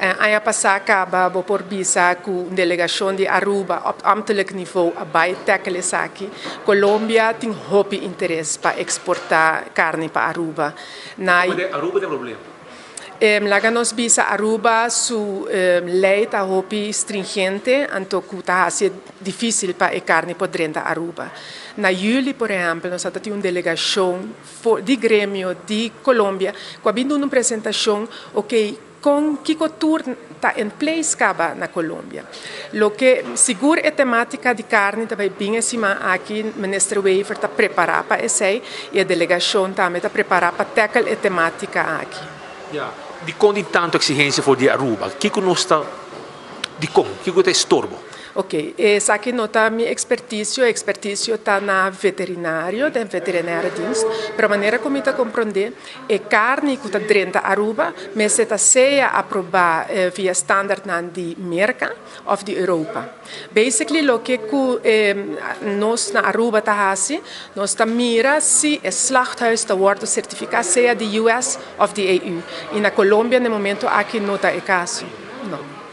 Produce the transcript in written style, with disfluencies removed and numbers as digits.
Ano passado acaba por visa com uma delegação de Aruba, op ambtelijk niveau, bij tackles aqui. Colômbia tem muito interesse para exportar carne para Aruba. Aruba tem problema? Lá nos visa Aruba, sua lei está muito stringente, então está difícil para a carne podrenda Aruba. Na julho, por exemplo, nós temos uma delegação de grêmio de Colômbia, que havia uma apresentação, com que cultura está em place na Colômbia. Lo que segura a temática de carne também bem acima aqui, o ministro Weaver está preparado para isso e a delegação também está preparada para tackle a temática aqui. De quando tanto exigência for de Aruba, o que nós está de como, o que está estorbo? Ok, essa aqui não está minha expertise está na veterinário dienst, para maneira como está compreender, é carne que está dentro da Aruba, mas está seja aprovada via standard de América ou de Europa. Basically, o que nós na Aruba está assim, nós está mira se o slachthuis está worden certificado seja de US ou de EU. E na Colômbia, no momento, aqui não está o caso. Não.